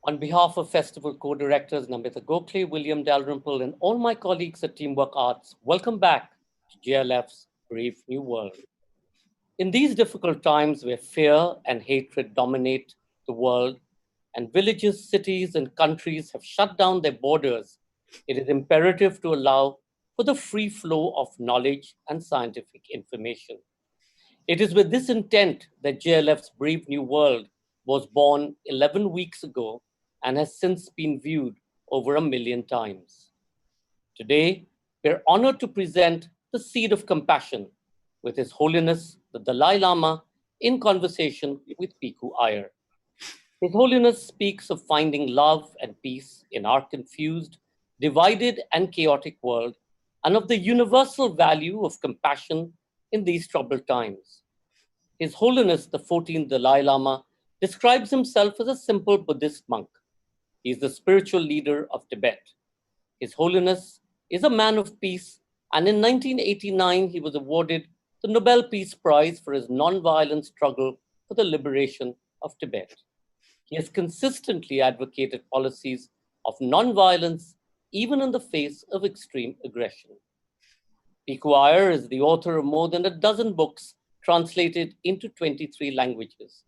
On behalf of Festival co-directors Namita Gokhale, William Dalrymple, and all my colleagues at Teamwork Arts, welcome back to JLF's Brave New World. In these difficult times where fear and hatred dominate the world, and villages, cities, and countries have shut down their borders, it is imperative to allow for the free flow of knowledge and scientific information. It is with this intent that JLF's Brave New World was born 11 weeks ago and has since been viewed over 1 million times. Today, we're honored to present the Seed of Compassion with His Holiness the Dalai Lama in conversation with Pico Iyer. His Holiness speaks of finding love and peace in our confused, divided, and chaotic world, and of the universal value of compassion in these troubled times. His Holiness the 14th Dalai Lama describes himself as a simple Buddhist monk. He is the spiritual leader of Tibet. His Holiness is a man of peace, and in 1989 he was awarded the Nobel Peace Prize for his nonviolent struggle for the liberation of Tibet. He has consistently advocated policies of nonviolence even in the face of extreme aggression. Pico Iyer is the author of more than a dozen books translated into 23 languages.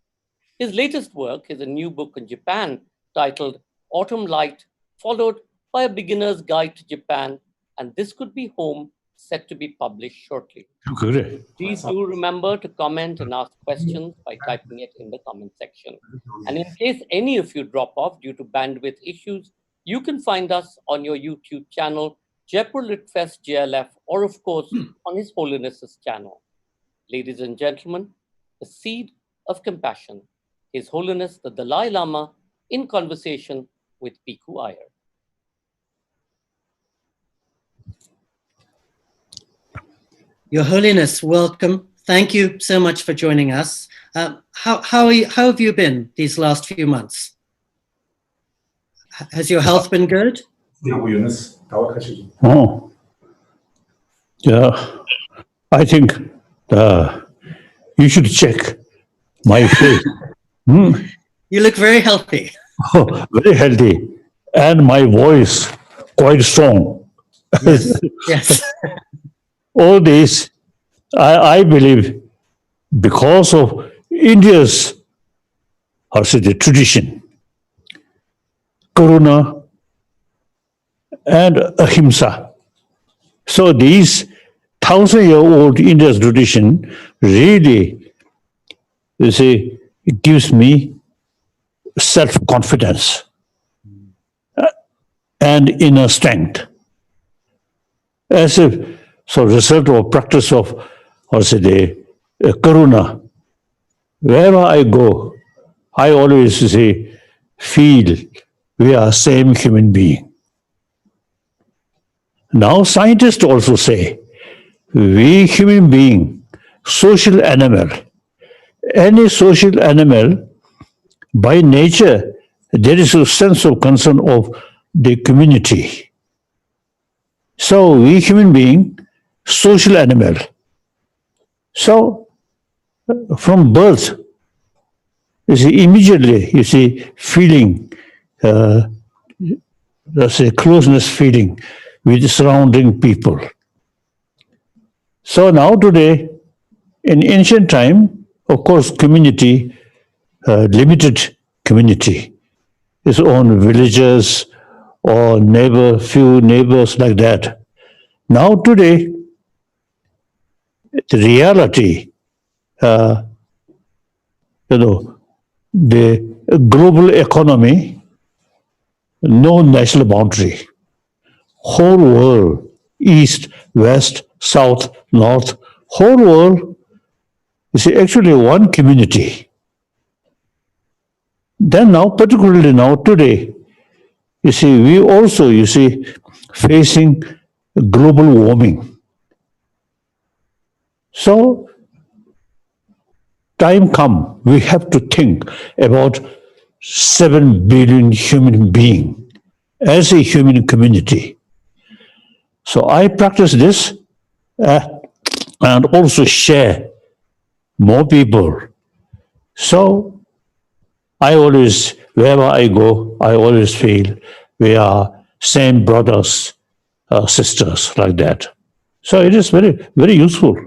His latest work is a new book on Japan titled Autumn Light, followed by a beginner's guide to Japan, and This Could Be Home, set to be published shortly. Good. Please do remember to comment and ask questions by typing it in the comment section. And in case any of you drop off due to bandwidth issues, you can find us on your YouTube channel, Jaipur Litfest JLF, or of course, on His Holiness's channel. Ladies and gentlemen, the Seed of Compassion, His Holiness the Dalai Lama in conversation with Pico Iyer. Your Holiness, welcome. Thank you so much for joining us. How have you been these last few months? Has your health been good? Oh, yeah. I think you should check my face. You look very healthy. Oh, very healthy. And my voice quite strong. Yes. Yes. All this, I believe, because of India's, the tradition, Karuna and Ahimsa. So these 1,000-year-old India's tradition really, it gives me self-confidence and inner strength. As a result of practice of, Karuna, wherever I go, I always feel we are same human being. Now scientists also say, we human being, social animal. Any social animal, by nature, there is a sense of concern of the community. So we human being, social animal. So from birth, immediately, feeling, closeness feeling with the surrounding people. So now today, in ancient time, of course, community, limited community, its own villages or few neighbors like that. Now today, the reality, the global economy, no national boundary. Whole world, east, west, south, north, whole world is actually one community. Then now, particularly now today, we also, facing global warming. So, time come, we have to think about 7 billion human beings as a human community. So I practice this and also share more people. So I always, wherever I go, I always feel we are same brothers, sisters, like that. So it is very, very useful.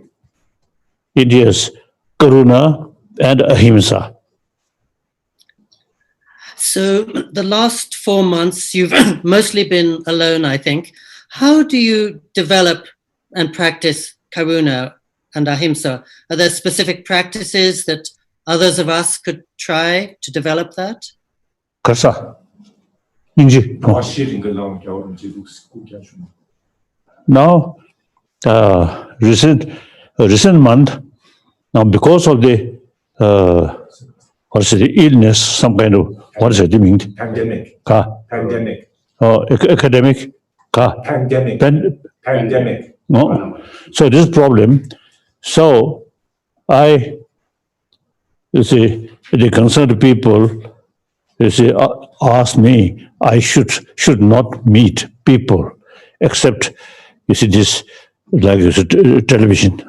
India's Karuna and Ahimsa. So the last 4 months, you've mostly been alone, I think. How do you develop and practice Karuna and Ahimsa? Are there specific practices that others of us could try to develop that? Kasa. Ningji. Now, recent month, now because of the what is it, illness, some kind of, what is it, Pandemic. Pandemic. academic, Pandemic. no. So this problem, so you see, the concerned people, you see, asked me, I should not meet people, except, you see, this, like this, television.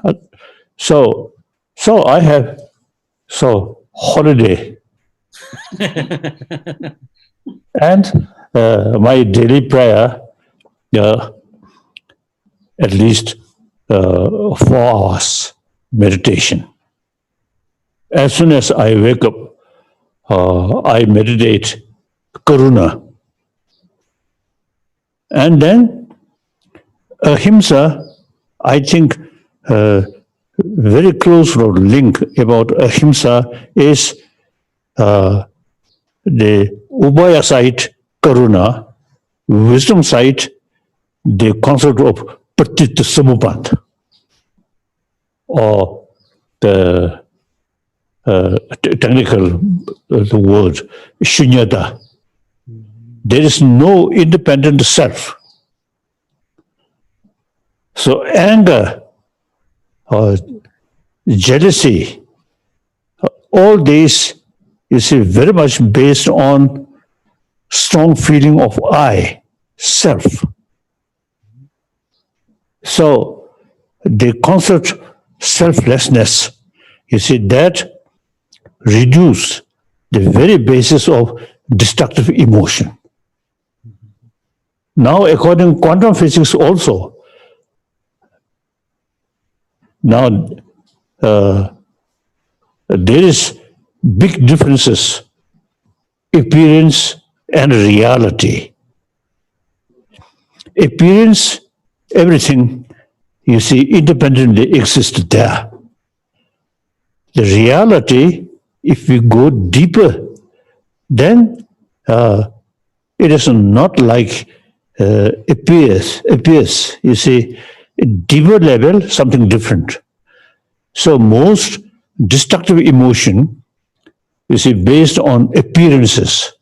So I have, holiday. And my daily prayer, at least 4 hours meditation. As soon as I wake up, I meditate Karuna. And then Ahimsa, I think very close link about Ahimsa is the Ubaya side, Karuna, wisdom side, the concept of Patit Samupant, or the technical the word Shunyata. There is no independent self. So anger, jealousy, all these, you see, very much based on strong feeling of I, self. So the concept selflessness, you see, that reduce the very basis of destructive emotion. Now, according to quantum physics also, now there is big differences, appearance and reality. Appearance, everything, you see, independently exists there. The reality, if we go deeper, then it is not like appears. You see, deeper level, something different. So most destructive emotion, you see, based on appearances.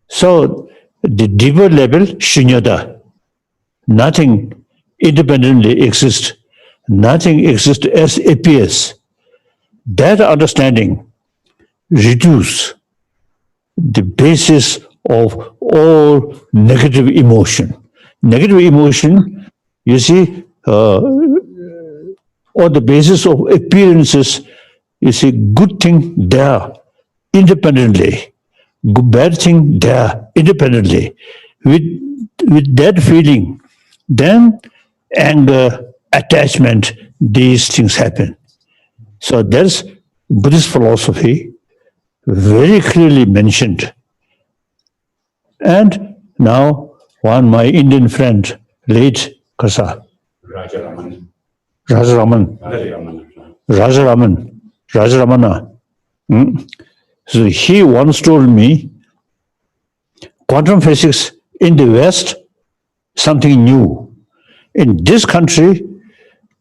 So the deeper level, shunyata, nothing independently exists. Nothing exists as appears. That understanding reduce the basis of all negative emotion. Negative emotion, you see, or the basis of appearances, you see, good thing there independently, bad thing there independently. With that feeling, then anger, attachment, these things happen. So there's Buddhist philosophy very clearly mentioned. And now one my Indian friend, late Kasa, Rajaraman. Rajaramana. So he once told me, quantum physics in the West, something new. In this country,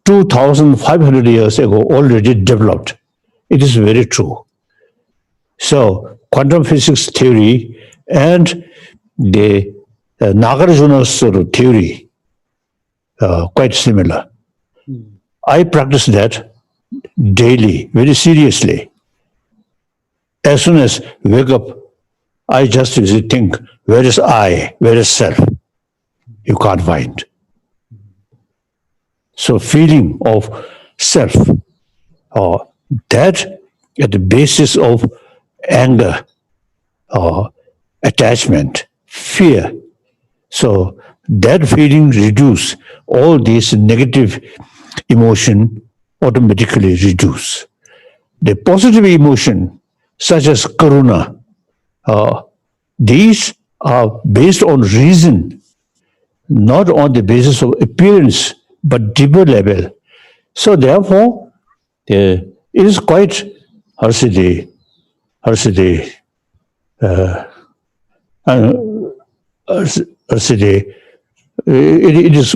2,500 years ago, already developed. It is very true. So, quantum physics theory and the Nagarjuna's sort of theory, quite similar. I practice that daily, very seriously. As soon as I wake up, I just think, where is I? Where is self? You can't find. So feeling of self, or that at the basis of anger, attachment, fear. So that feeling reduce, all these negative emotion automatically reduce. The positive emotion, such as Karuna, these are based on reason, not on the basis of appearance, but deeper level. So therefore, it is quite, how to say, it is,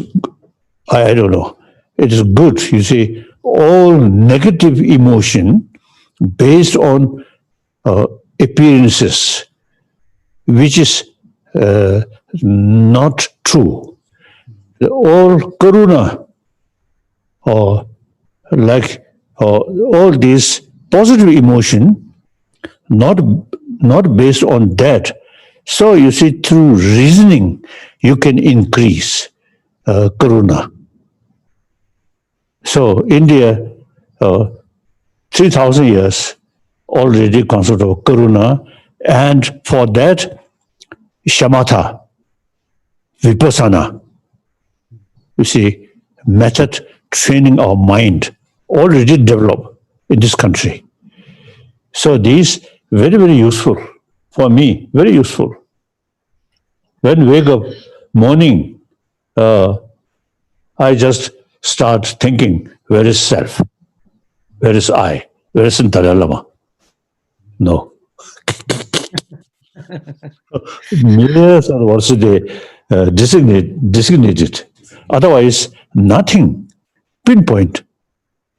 I don't know, it is good. You see, all negative emotion based on appearances, which is not true. All karuna, or like all these positive emotion, not based on that. So you see, through reasoning, you can increase karuna. So India, 3,000 years already concept of karuna, and for that, shamatha, vipassana, you see, method training our mind already developed in this country. So these very, very useful for me, very useful. When wake up morning, I just start thinking, where is self? Where is I? Where is Dalai Lama? No. Millions are also designated. Otherwise, nothing. Pinpoint.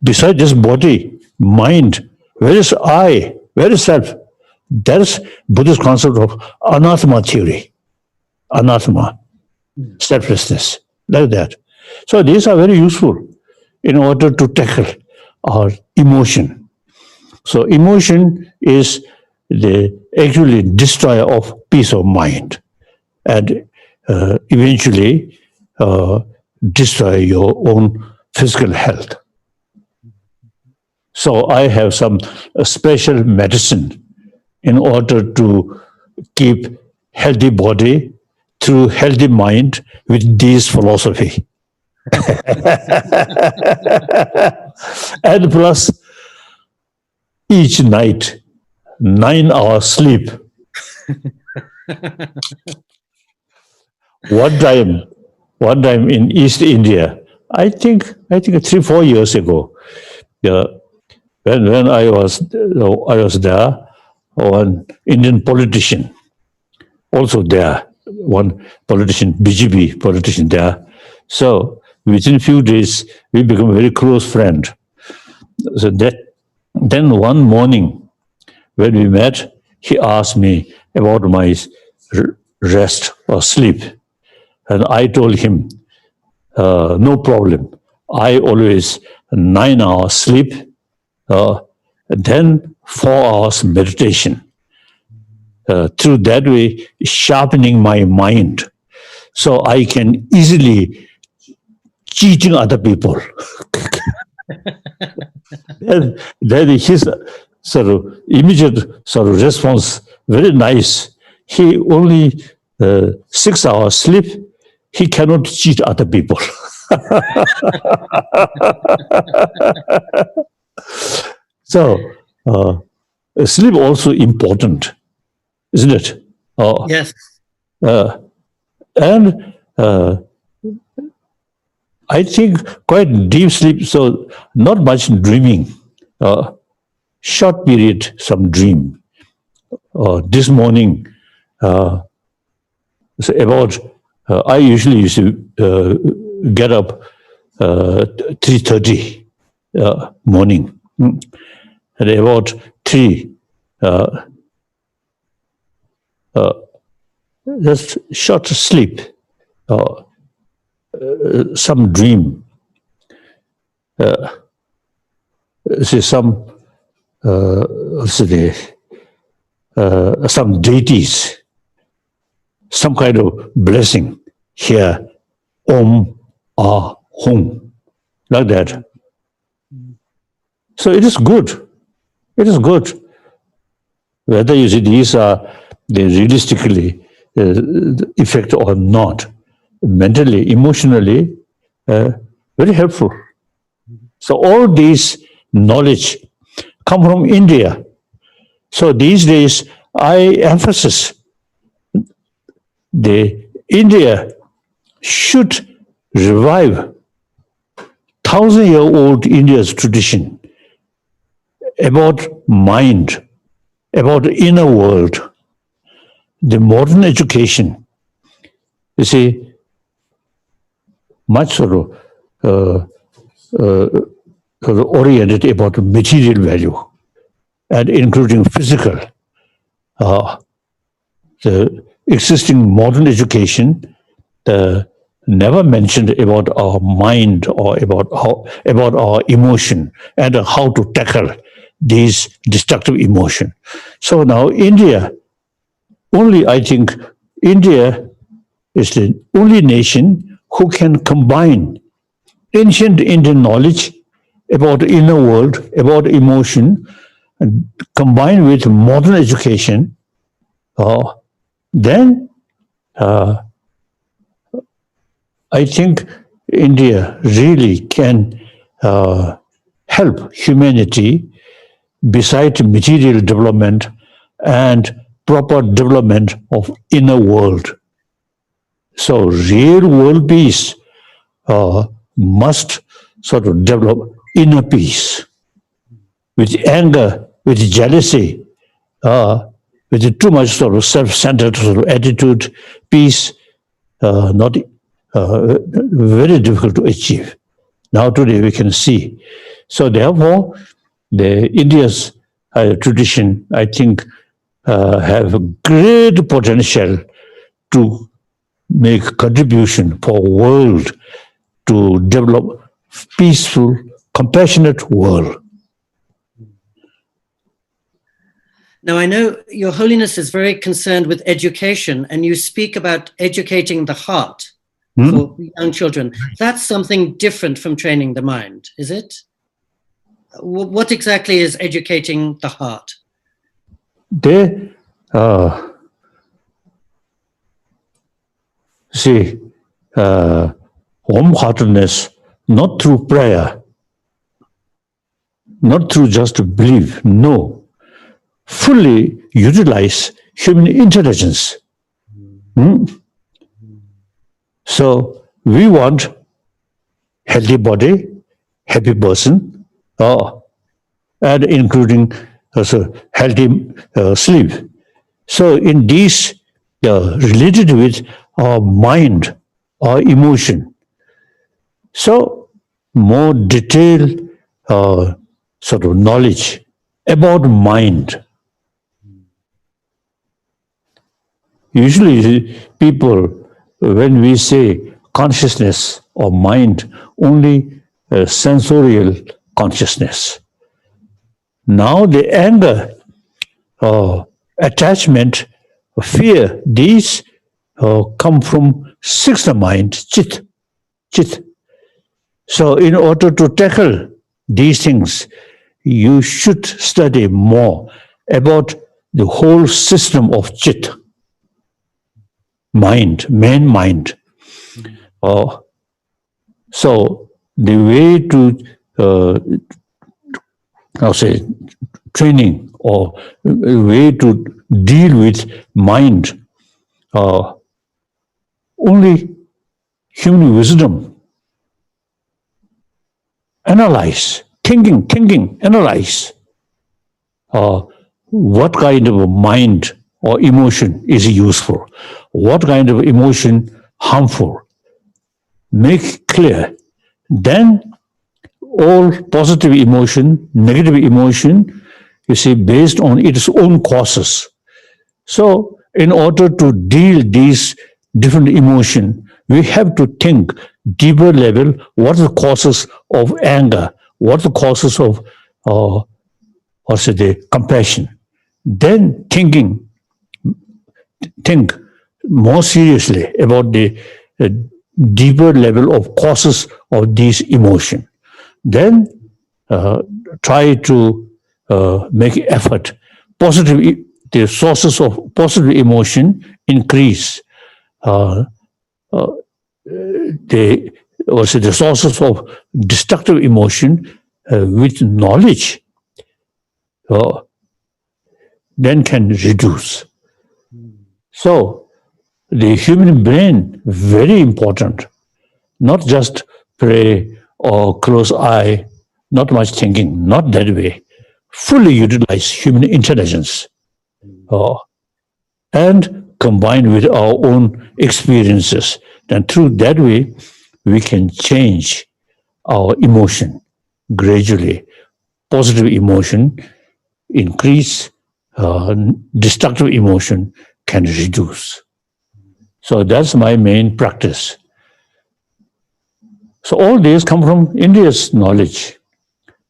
Besides just body, mind, where is I? Where is self? That is Buddhist concept of anathema theory. Anathema, selflessness, like that. So these are very useful in order to tackle our emotion. So emotion is the actually destroyer of peace of mind, and eventually destroy your own physical health. So I have some special medicine in order to keep healthy body through healthy mind with this philosophy. And plus each night 9 hours sleep. One time in East India, I think 3-4 years ago, when I was there, one Indian politician also there, one politician, BJP politician there. So within a few days, we become a very close friend. So then one morning when we met, he asked me about my rest or sleep. And I told him, no problem. I always 9 hours sleep, then 4 hours meditation. Through that way, sharpening my mind, so I can easily cheating other people. then his sort of immediate sort of response, very nice. He only 6 hours sleep. He cannot cheat other people. So sleep also important, isn't it? Yes. And I think quite deep sleep, so not much dreaming. Short period, some dream. This morning, so about, I usually used to get up 3:30 morning. And about 3, just short sleep, some dream, say some some deities, some kind of blessing here, Om, Ah, Hum, like that. So it is good. It is good. whether you see these are they realistically effect or not, mentally, emotionally, very helpful. So all these knowledge come from India. So these days, I emphasize the India should revive 1,000-year-old India's tradition about mind, about the inner world, the modern education. You see, much sort of oriented about material value and including physical. The existing modern education never mentioned about our mind or about our emotion and how to tackle these destructive emotion. So now India, I think India is the only nation who can combine ancient Indian knowledge about the inner world, about emotion, and combined with modern education. Then I think India really can help humanity beside material development and proper development of inner world. So real world peace must sort of develop inner peace. With anger, with jealousy, with too much sort of self-centered sort of attitude, peace, not very difficult to achieve. Now today we can see. So therefore, the India's tradition, I think, have great potential to make contribution for world to develop peaceful, compassionate world. Now, I know Your Holiness is very concerned with education, and you speak about educating the heart for young children. That's something different from training the mind, is it? What exactly is educating the heart? They see warm-heartedness not through prayer, not through just belief, no. Fully utilize human intelligence. So we want healthy body, happy person, and including also healthy sleep. So in these related with our mind, our emotion. So more detailed sort of knowledge about mind. Usually people, when we say consciousness or mind, only sensorial consciousness. Now the anger, attachment, fear, these come from sixth mind, chit. So in order to tackle these things, you should study more about the whole system of chit. Mind, main mind. So the way to, I'll say, training or way to deal with mind, only human wisdom. Analyze, thinking, analyze. What kind of a mind or emotion is useful? What kind of emotion harmful? Make clear. Then all positive emotion, negative emotion, you see, based on its own causes. So in order to deal these different emotion, we have to think deeper level, what are the causes of anger? What are the causes of the compassion? Then think more seriously about the deeper level of causes of these emotion. Then try to make effort, positive the sources of positive emotion increase. The sources of destructive emotion with knowledge then can reduce. So the human brain, very important. Not just pray or close eye, not much thinking, not that way. Fully utilize human intelligence and combine with our own experiences. Then through that way, we can change our emotion gradually. Positive emotion increase, destructive emotion can reduce. So that's my main practice. So all these come from India's knowledge.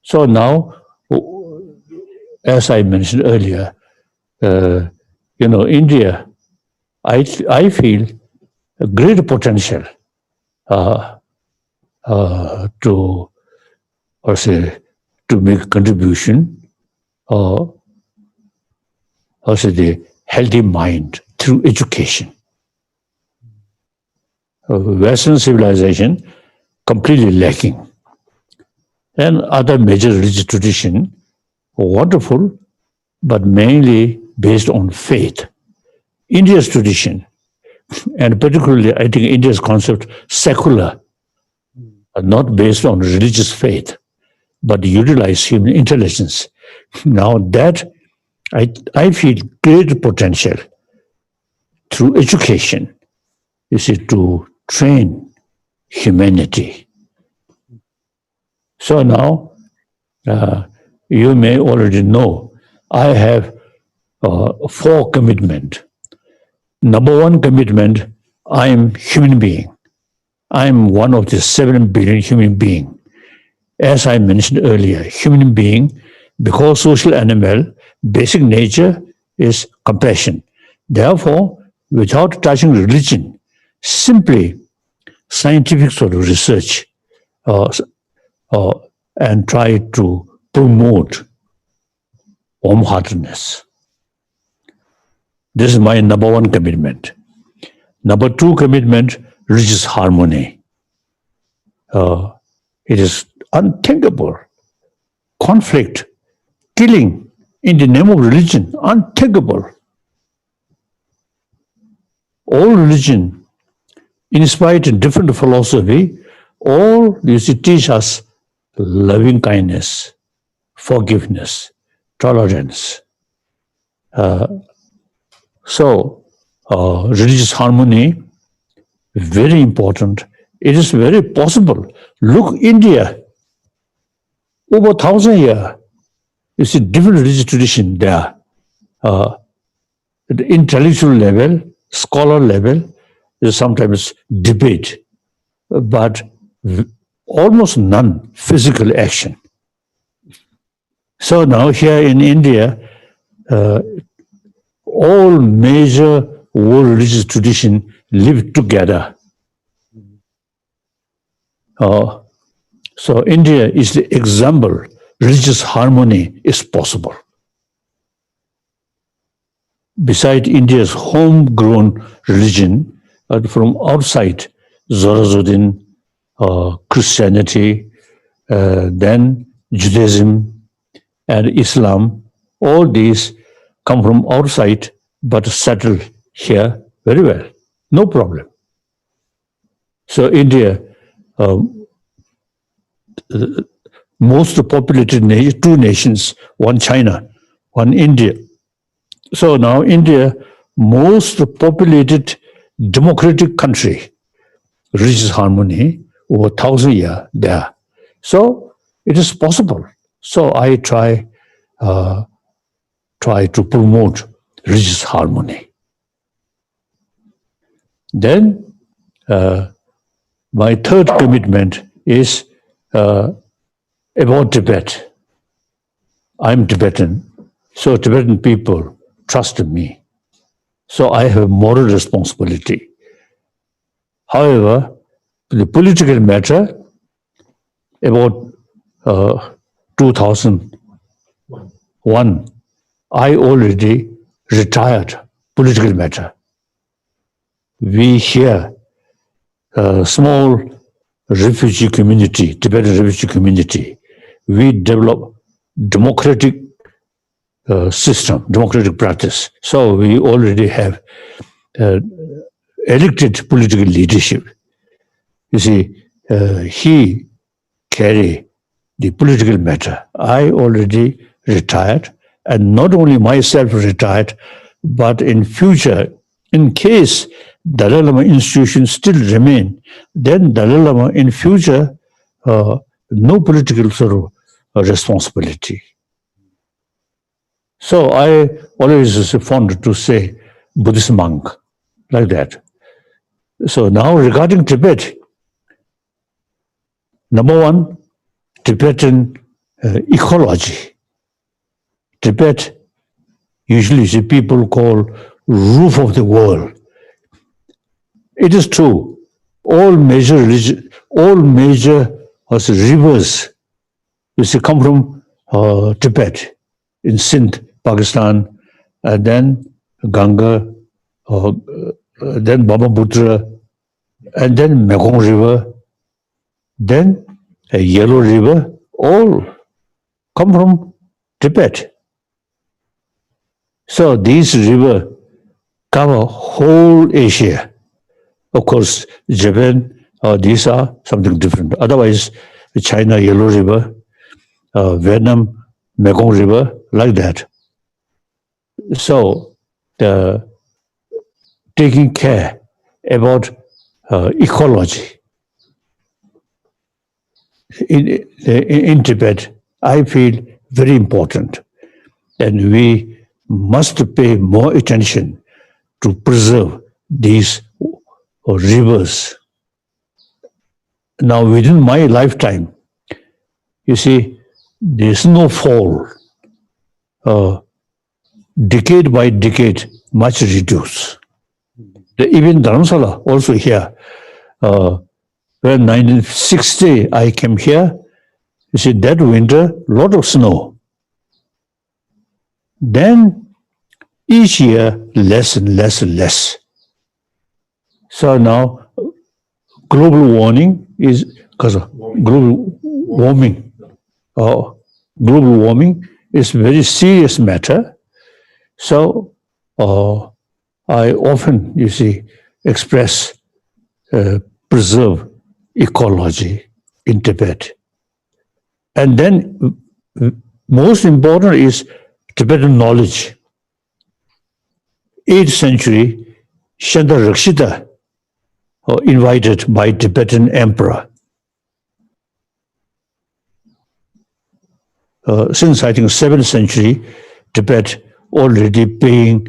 So now, as I mentioned earlier, India, I feel a great potential to make a contribution the healthy mind through education. Western civilization completely lacking. And other major religious tradition, wonderful, but mainly based on faith. India's tradition, and particularly I think India's concept, secular, are not based on religious faith, but utilize human intelligence. Now that I feel great potential through education, to train humanity. So now, you may already know, I have 4 commitments. Number 1 commitment, I am human being. I am one of the 7 billion human beings. As I mentioned earlier, human being, because social animal, basic nature is compassion. Therefore, without touching religion, simply scientific sort of research and try to promote warm-heartedness. This is my number 1 commitment. Number 2 commitment, religious harmony. It is unthinkable. Conflict, killing in the name of religion, unthinkable. All religion, in spite of different philosophy, all teach us loving kindness, forgiveness, tolerance. Religious harmony, very important. It is very possible. Look, India, over 1,000 years, you see different religious tradition there. At the intellectual level, scholar level, there's sometimes debate, but almost none physical action. So now here in India, all major world religious tradition live together. So India is the example. Religious harmony is possible. Beside India's homegrown religion, from outside, Zoroastrianism, Christianity, then Judaism and Islam, all these come from outside but settle here very well. No problem. So India, most populated 2 nations, one China, one India. So now India, most populated democratic country, religious harmony over 1,000 years there. So it is possible. So I try to promote religious harmony. Then my 3rd commitment is about Tibet. I'm Tibetan, so Tibetan people trust me. So I have moral responsibility. However, the political matter, about 2001, I already retired political matter. We here, a small refugee community, Tibetan refugee community, we develop democratic system, democratic practice. So we already have elected political leadership. You see, he carry the political matter. I already retired, and not only myself retired, but in future, in case Dalai Lama institution still remain, then Dalai Lama in future, no political sort of responsibility. So I always is fond to say Buddhist monk, like that. So now regarding Tibet, number one, Tibetan ecology. Tibet, usually the people call roof of the world. It is true. All major rivers, you see, come from Tibet, in Sindh, Pakistan, and then Ganga, then Brahmaputra, and then Mekong River, then a Yellow River, all come from Tibet. So these rivers cover whole Asia. Of course, Japan, these are something different. Otherwise, China, Yellow River, Vietnam, Mekong River, like that. So, taking care about ecology in Tibet, I feel very important. And we must pay more attention to preserve these rivers. Now, within my lifetime, you see, the snowfall, decade by decade, much reduced. Even Dharamsala, also here, when 1960 I came here, you see, that winter, lot of snow. Then each year, less and less and less. So now, global warming is because of global warming. Global warming is a very serious matter. So I often, you see, express preserve ecology in Tibet. And then most important is Tibetan knowledge. 8th century, Shanda Rakshita invited by Tibetan emperor. Since I think 7th century, Tibet already paying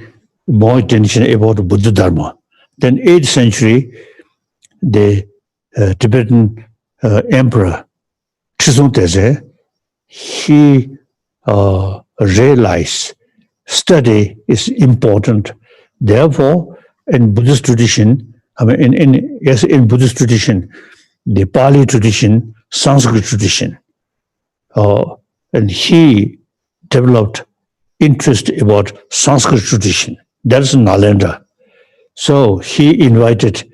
more attention about Buddha Dharma. Then 8th century, the Tibetan emperor Trizong Teze, he realized study is important. Therefore, in Buddhist tradition, in Buddhist tradition, the Pali tradition, Sanskrit tradition, and he developed interest about Sanskrit tradition. That's Nalanda. So he invited,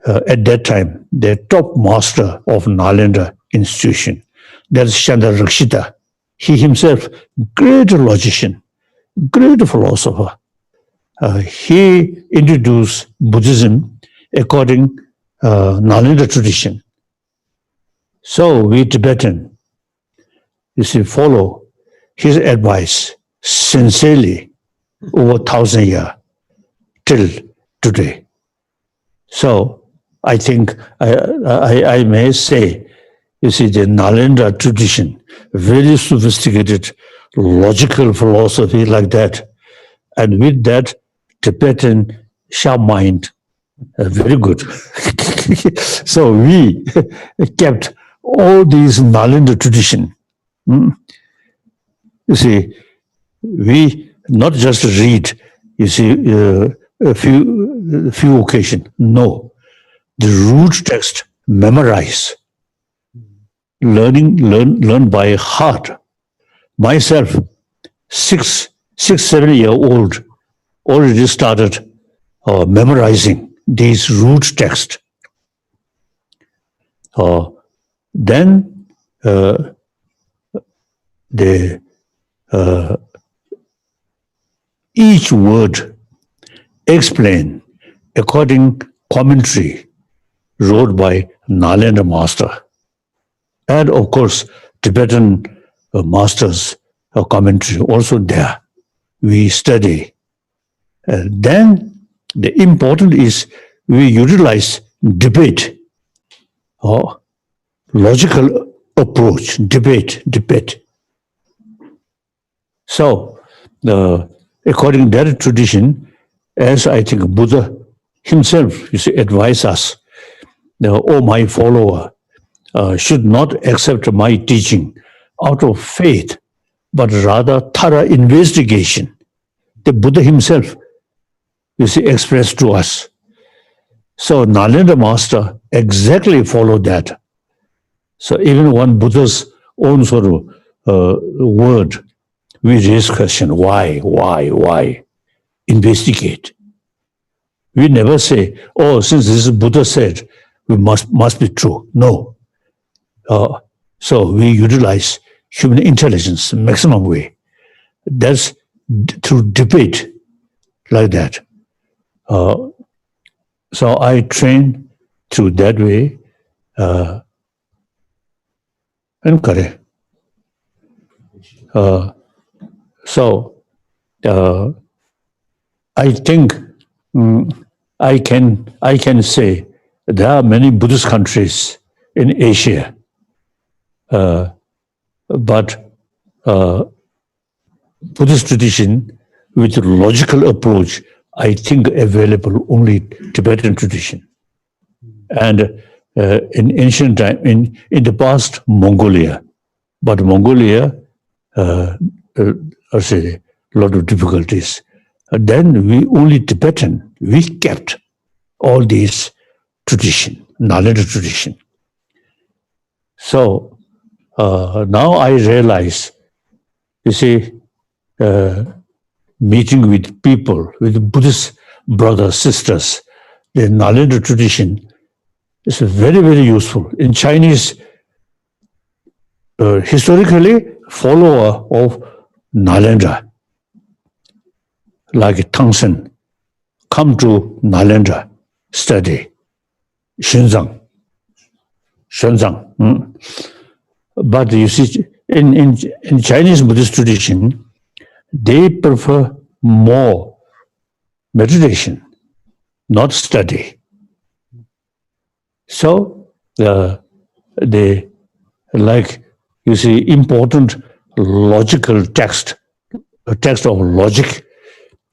at that time, the top master of Nalanda institution. That's Shanda Rakshita. He himself, great logician, great philosopher. He introduced Buddhism according Nalanda tradition. So we Tibetan, you see, follow his advice sincerely over 1,000 years till today. So I think I may say, you see, the Nalanda tradition, very sophisticated, logical philosophy like that. And with that, Tibetan sharp mind, very good. So we kept all these Nalanda tradition. You see, we not just read, you see, a few occasions. No, the root text memorize, learn by heart. Myself, 7 year old, already started memorizing these root texts. Then each word explained according commentary wrote by Nalanda master, and of course Tibetan masters commentary also there. We study. Then the important is we utilize debate or logical approach, debate. So, according to that tradition, as I think Buddha himself advised us, oh my follower, should not accept my teaching out of faith, but rather thorough investigation. The Buddha himself, expressed to us. So Nalanda master exactly followed that. So even one Buddha's own sort of word, we raise question, why? Investigate. We never say, oh, since this is Buddha said, we must be true. No. So we utilize human intelligence maximum way. That's through debate like that. So I train through that way. And correct. So I think I can say there are many Buddhist countries in Asia, but Buddhist tradition with logical approach, I think available only Tibetan tradition. And in ancient time, in the past, Mongolia, but Mongolia, I say, a lot of difficulties. Then we only Tibetan, we kept all these tradition, Nalanda tradition. So now I realize, meeting with people, with Buddhist brothers, sisters, the Nalanda tradition is very, very useful. In Chinese, historically, follower of Nalanda, like Tangsen, come to Nalanda, study, Shenzang. But you see, in Chinese Buddhist tradition, they prefer more meditation, not study. So they like, important logical text, a text of logic,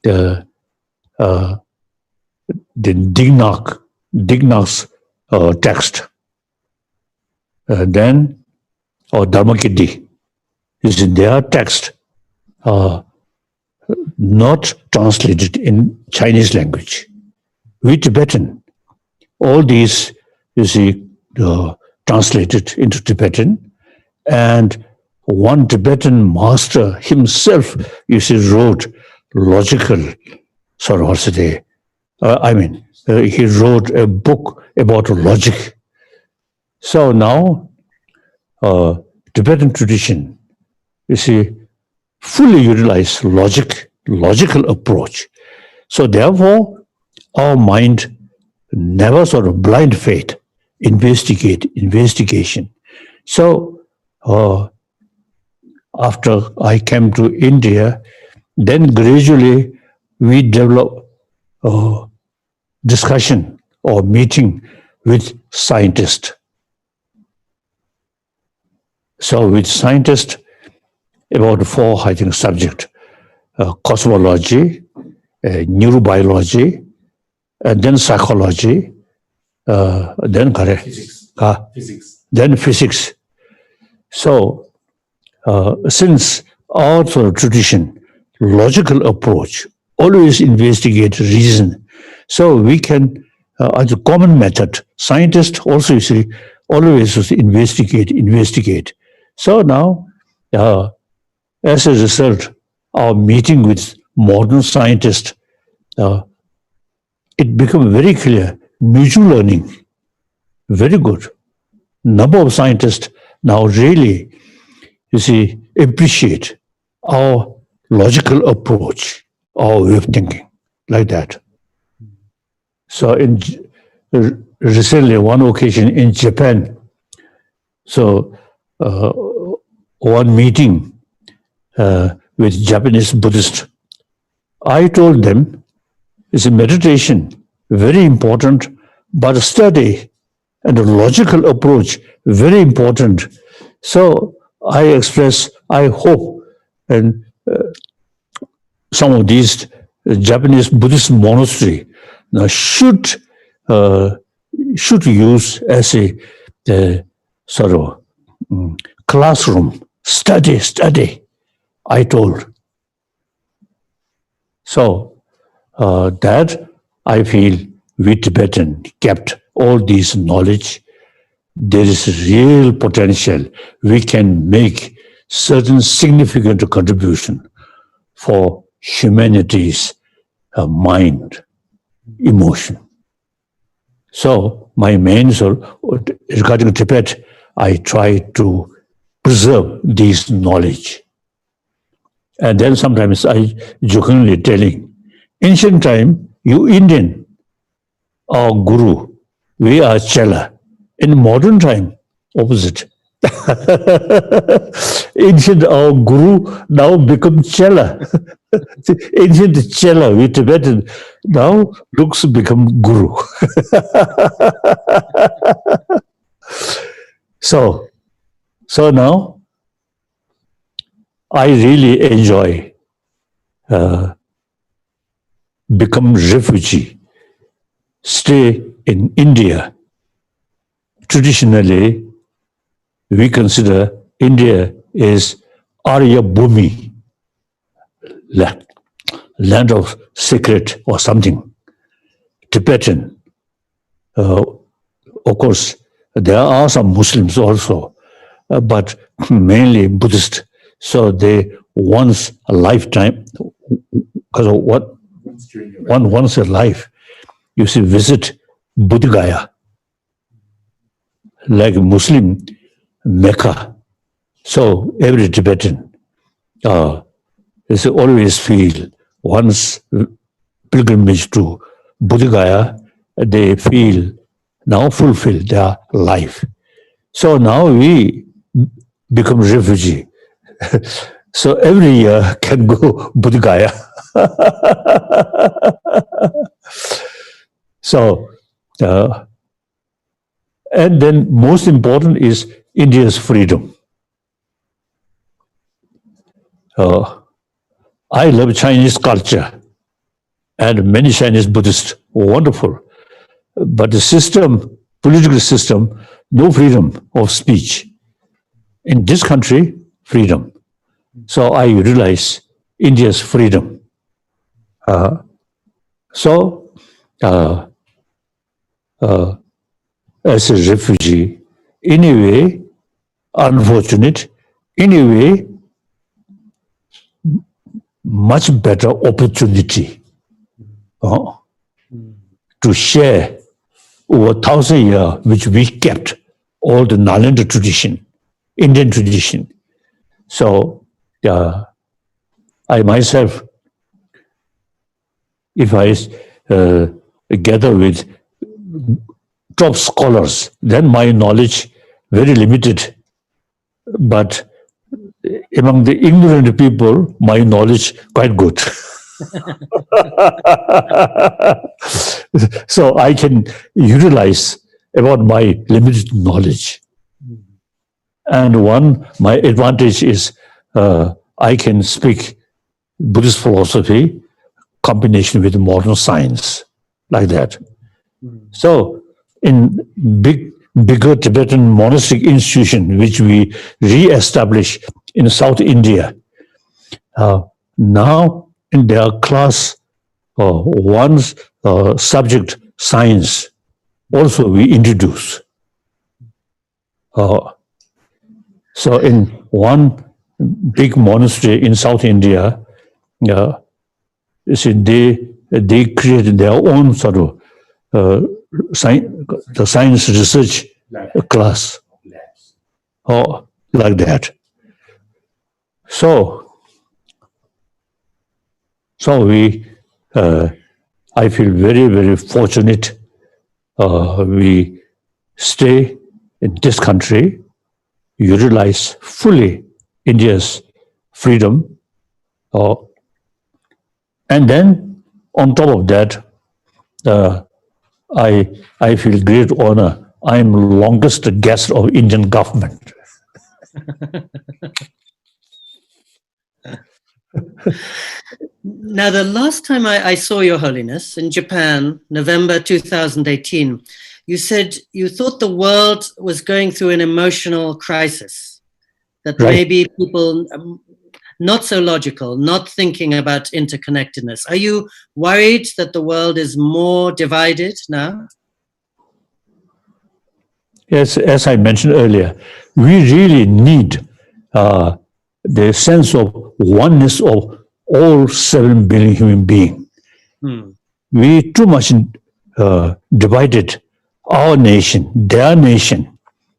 the Dignak's text. Then, or Dharmakiddi is in their text, not translated in Chinese language. We Tibetan, all these, translated into Tibetan, and one Tibetan master himself, wrote logical, he wrote a book about logic. So now, Tibetan tradition, fully utilize logical approach. So therefore, our mind never blind faith, investigation. So after I came to India, then gradually we develop discussion or meeting with scientists. So with scientists, about 4, subjects, cosmology, neurobiology, and then psychology, then Physics. Then physics. So since our tradition, logical approach, always investigate, reason, so we can, as a common method, scientists also always investigate. So now, as a result, our meeting with modern scientists it became very clear. Mutual learning, very good. Number of scientists now really, you see, appreciate our logical approach, our way of thinking, like that. So recently, one occasion in Japan, so one meeting with Japanese Buddhists, I told them, it's a meditation, very important, but study and a logical approach, very important. So I express, I hope, and some of these Japanese Buddhist monastery now should use as a sort of classroom, study, I told. So that I feel we Tibetan kept all these knowledge. There is real potential. We can make certain significant contribution for humanity's mind, emotion. So my main soul, regarding Tibet, I try to preserve this knowledge. And then sometimes I jokingly telling, ancient time, you Indian, our guru, we are Chela. In modern time, opposite. Ancient our guru now become Chela. Ancient Chela, we Tibetan, now looks become guru. So now I really enjoy become refugee, stay in India. Traditionally, we consider India is Arya Bhumi, land of secret or something. Tibetan. Of course, there are some Muslims also, but mainly Buddhist. So they once a lifetime, because of what once a life, you see, visit Bodh Gaya, like Muslim Mecca. So every Tibetan is always feel once pilgrimage to Bodh Gaya, they feel now fulfill their life. So now we become refugee. So every year can go Bodh Gaya. So, and then most important is India's freedom. I love Chinese culture and many Chinese Buddhists, wonderful. But the system, political system, no freedom of speech. In this country, freedom. So I utilize India's freedom. As a refugee, in a way, unfortunate, in a way, much better opportunity to share over 1,000 years, which we kept all the Nalanda tradition, Indian tradition. So I myself, if I gather with top scholars, then my knowledge very limited. But among the ignorant people, my knowledge quite good. So I can utilize about my limited knowledge. And my advantage is I can speak Buddhist philosophy combination with modern science, like that. So in bigger Tibetan monastic institution, which we re-established in South India, now in their class, one subject, science, also we introduce. So in one big monastery in South India, you see, they they created their own sort of the science research class, or like that. So we, I feel very, very fortunate. We stay in this country, utilize fully India's freedom, and then on top of that, I feel great honor. I am longest guest of Indian government. Now, the last time I saw Your Holiness in Japan, November 2018, you said you thought the world was going through an emotional crisis, that Right. maybe people not so logical, not thinking about interconnectedness. Are you worried that the world is more divided now? Yes, as I mentioned earlier, we really need the sense of oneness of all 7 billion human beings. We too much divided our nation, their nation.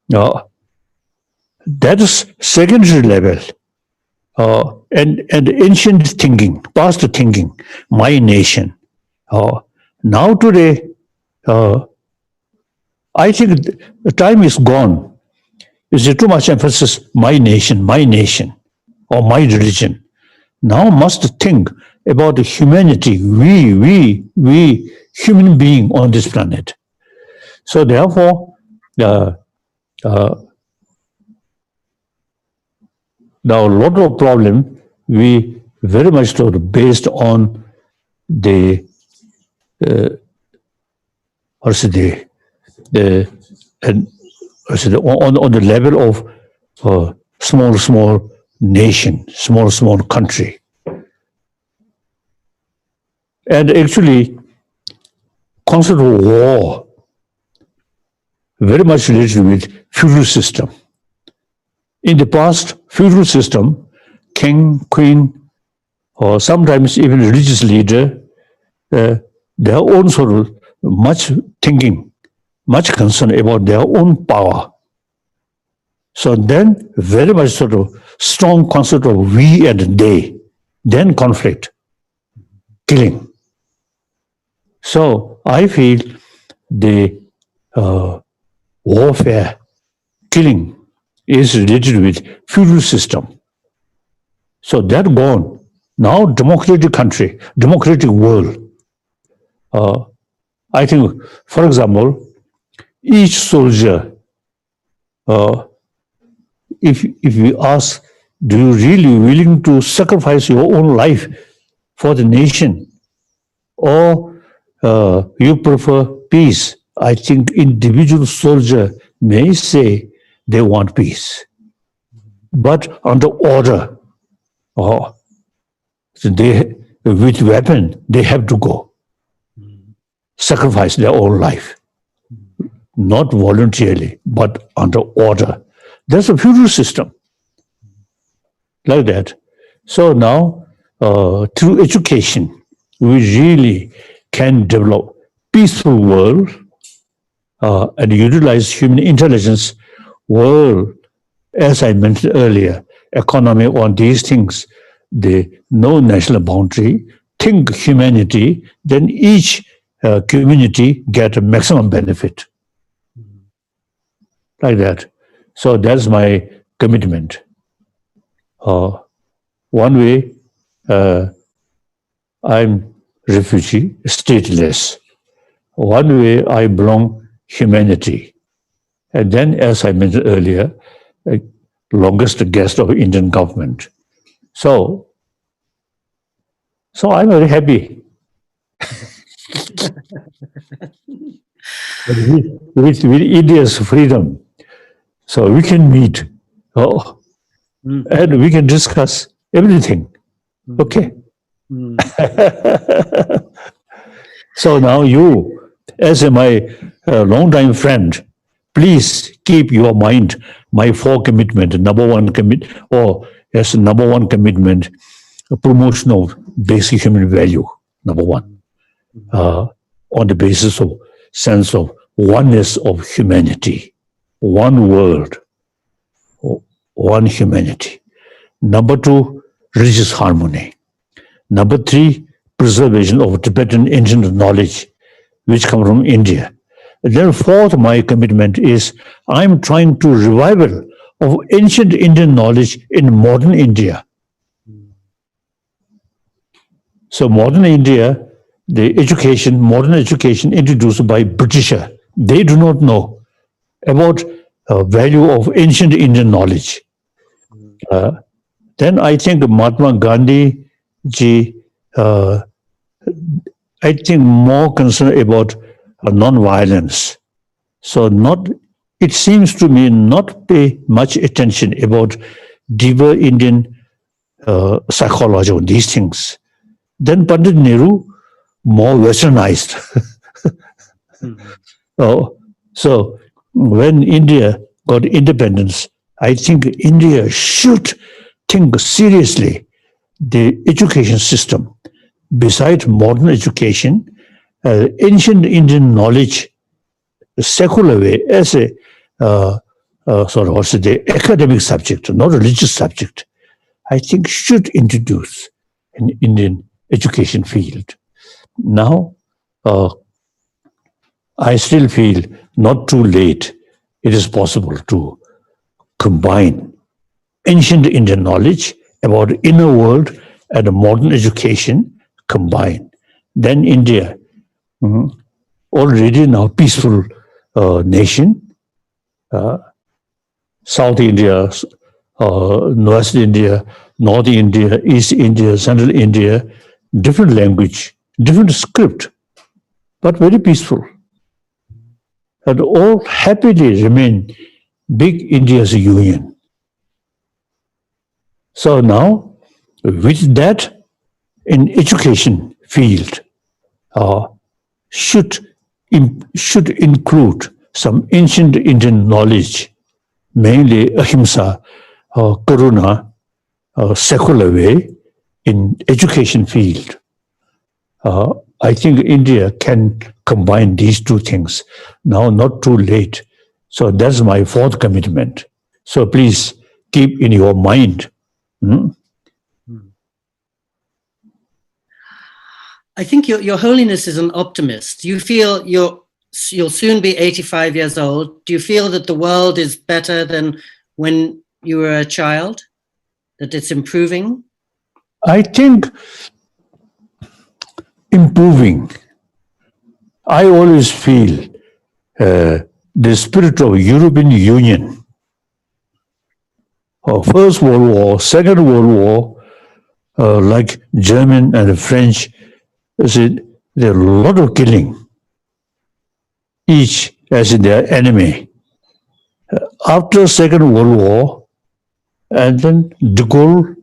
That is secondary level. And ancient thinking, past thinking, my nation. Now today, I think the time is gone. Is there too much emphasis, my nation, or my religion? Now must think about the humanity, we human being on this planet. So therefore, now a lot of problem we very much sort of based on the on the level of small nation, small country. And actually, concept of war very much related with feudal system. In the past, feudal system, king, queen, or sometimes even religious leader, their own sort of much thinking, much concern about their own power. So then very much sort of strong concept of we and they, then conflict, killing. So I feel the warfare, killing is related with feudal system. So that gone. Now democratic country, democratic world. I think, for example, each soldier, if we ask, do you really willing to sacrifice your own life for the nation, or you prefer peace? I think individual soldier may say they want peace, but under order, so they with weapon they have to go sacrifice their own life, not voluntarily, but under order. That's a feudal system, like that. So now, through education, we really can develop peaceful world and utilize human intelligence world. As I mentioned earlier, economy on these things, the no national boundary, think humanity, then each community get a maximum benefit. Like that. So that's my commitment. One way, I'm refugee, stateless. One way, I belong humanity. And then, as I mentioned earlier, longest guest of Indian government. So I'm very happy. with India's freedom, so we can meet, and we can discuss everything. Okay. So now you, as my long-time friend, please keep your mind my 4 commitment. Number one commitment, a promotion of basic human value. Number 1. on the basis of sense of oneness of humanity, one world, one humanity. Number two, religious harmony. Number three, preservation of Tibetan ancient knowledge, which come from India. Then fourth, my commitment is I'm trying to revival of ancient Indian knowledge in modern India. So modern India, the education, modern education introduced by Britisher, they do not know about value of ancient Indian knowledge. Then I think Mahatma Gandhi ji, I think more concerned about non-violence. So it seems to me not pay much attention about deeper Indian psychology on these things. Then Pandit Nehru, more westernized. So when India got independence, I think India should think seriously the education system. Besides modern education, ancient Indian knowledge, secular way, as a the academic subject, not religious subject, I think should introduce in Indian education field. Now, I still feel not too late. It is possible to combine ancient Indian knowledge about inner world and modern education combined. Then India, already now peaceful nation, South India, West India, North India, East India, Central India, different language, different script, but very peaceful. And all happily remain big India's union. So now, with that, in education field, should include some ancient Indian knowledge, mainly ahimsa, Karuna, secular way in education field. I think India can combine these two things. Now, not too late. So that's my fourth commitment. So please keep in your mind. I think your Holiness is an optimist. You feel you'll soon be 85 years old. Do you feel that the world is better than when you were a child? That it's improving? I think improving. I always feel the spirit of European Union, First World War, Second World War, like German and French, there are a lot of killing, each as in their enemy. After Second World War, and then de Gaulle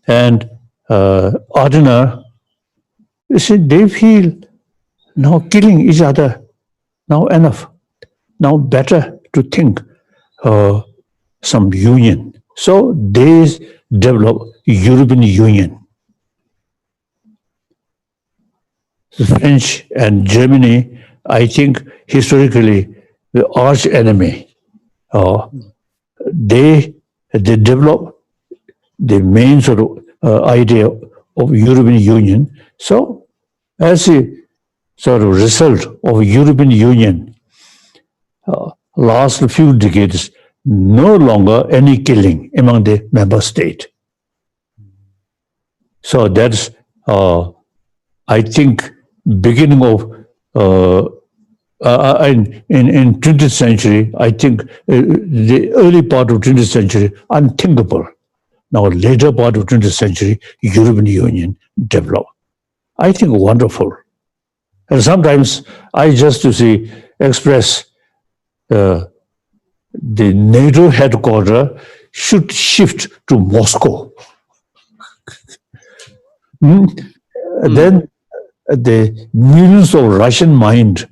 and Adenauer, they feel now killing each other, now enough, now better to think some union. So they develop European Union. The French and Germany, I think historically the arch enemy. They develop the main sort of idea of European Union. So as a sort of result of European Union, last few decades, no longer any killing among the member state. So that's, I think, beginning of in 20th century, I think the early part of 20th century, unthinkable. Now, later part of 20th century, European Union developed. I think wonderful. And sometimes I just express the NATO headquarters should shift to Moscow. Then the millions of Russian mind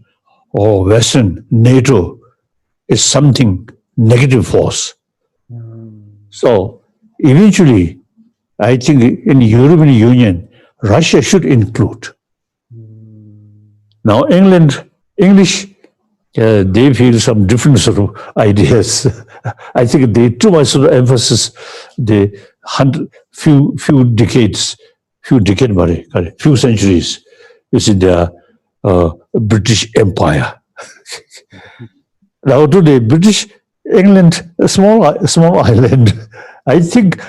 or Western NATO is something negative force. So eventually, I think in European Union, Russia should include. Now, English, they feel some different sort of ideas. I think they too much sort of emphasis the few decades, few centuries. You see, the British Empire. Now today, England, a small island. I think,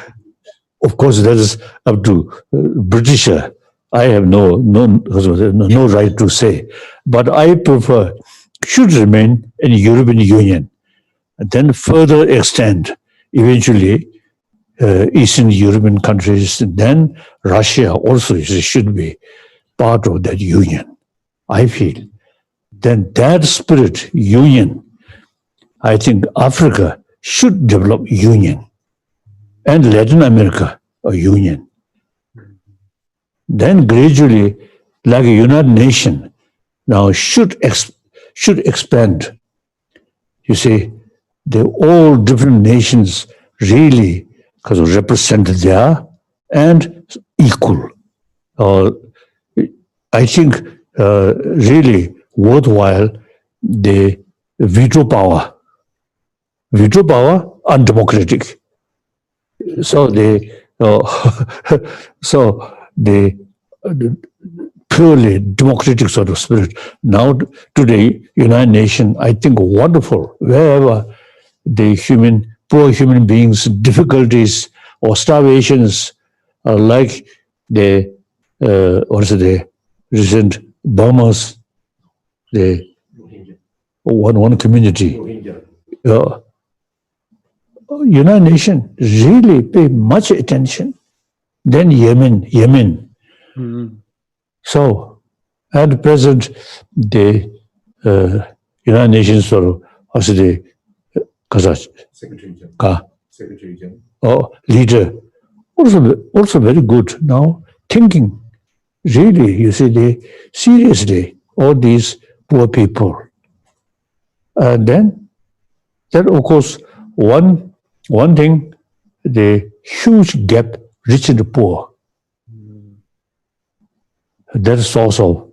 of course, that is up to Britisher. I have no right to say, but I prefer should remain in European Union, and then further extend eventually Eastern European countries. Then Russia also should be part of that union. I feel. Then that spirit, union, I think Africa should develop union, and Latin America a union. Then gradually, like a United Nation, now should expand. You see, all different nations really because represented there and equal. I think really worthwhile the veto power undemocratic. So the purely democratic sort of spirit. Now today, United Nations, I think wonderful. Wherever the poor human beings, difficulties or starvations, like the recent bombers, the one community. United Nations really pay much attention. Then Yemen. Mm-hmm. So at present, the United Nations sort of the Secretary General. Leader also very good now thinking. Really, you see, they seriously all these poor people. And then of course one thing, the huge gap rich and poor. That is also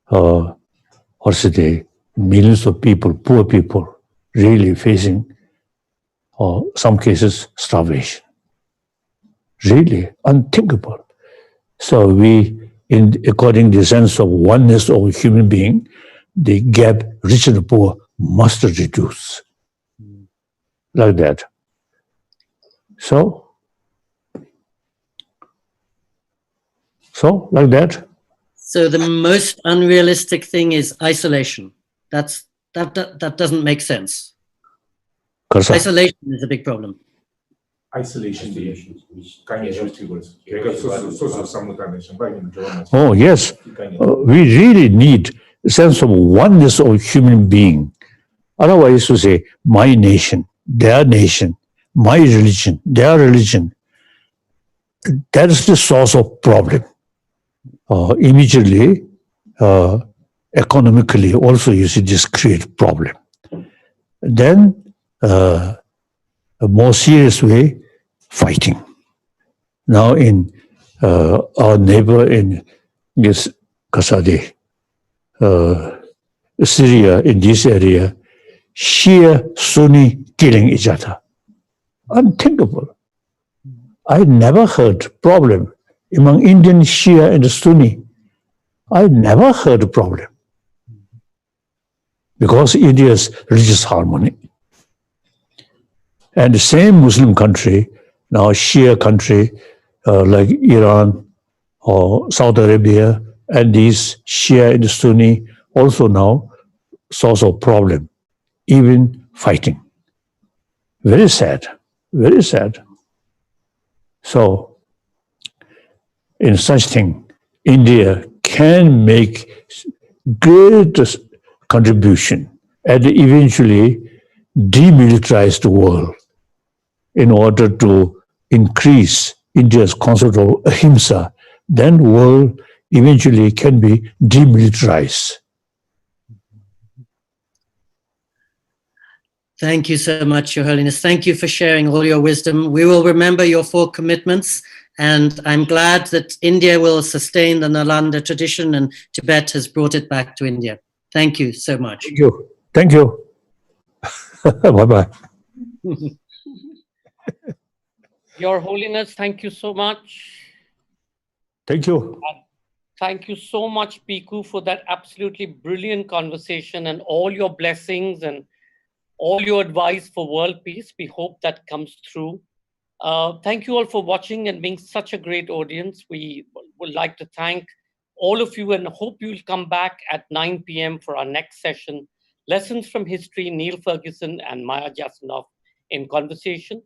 the millions of people, poor people, really facing, some cases, starvation. Really unthinkable. So according to the sense of oneness of a human being, the gap rich and poor must reduce. Like that. So like that. So the most unrealistic thing is isolation. That doesn't make sense. Isolation is a big problem. Isolation. Oh, yes. We really need a sense of oneness of human being. Otherwise, to say, my nation, their nation, my religion, their religion, that is the source of problem. Immediately, economically, also, you see, this creates problem. Then, a more serious way, fighting. Now, in our neighbor in this Kasadi, Syria, in this area, Shia Sunni killing each other. Unthinkable. I never heard problem among Indian Shia and Sunni. I never heard a problem because India's religious harmony. And the same Muslim country, now Shia country, like Iran or Saudi Arabia, and these Shia and Sunni also now source of problem, even fighting. Very sad, very sad. So, in such thing, India can make great contribution and eventually demilitarize the world in order to increase India's concept of ahimsa. Then world eventually can be demilitarized. Thank you so much, Your Holiness. Thank you for sharing all your wisdom. We will remember your 4 commitments And I'm glad that India will sustain the Nalanda tradition and Tibet has brought it back to India. Thank you so much. Thank you. Thank you. Bye-bye. Your Holiness, thank you so much. Thank you. Thank you so much, Pico, for that absolutely brilliant conversation and all your blessings and all your advice for world peace. We hope that comes through. Thank you all for watching and being such a great audience. We would like to thank all of you and hope you'll come back at 9 p.m. for our next session, Lessons from History, Neil Ferguson and Maya Jasanoff in conversation.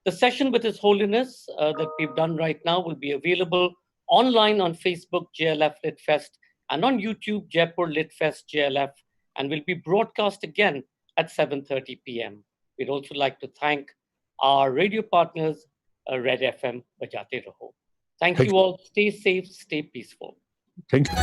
The session with His Holiness that we've done right now will be available online on Facebook, JLF Lit Fest, and on YouTube, Jaipur Lit Fest JLF, and will be broadcast again at 7:30 p.m. We'd also like to thank our radio partners, Red FM, Bajate Raho. Thank you all. Stay safe, stay peaceful. Thank you.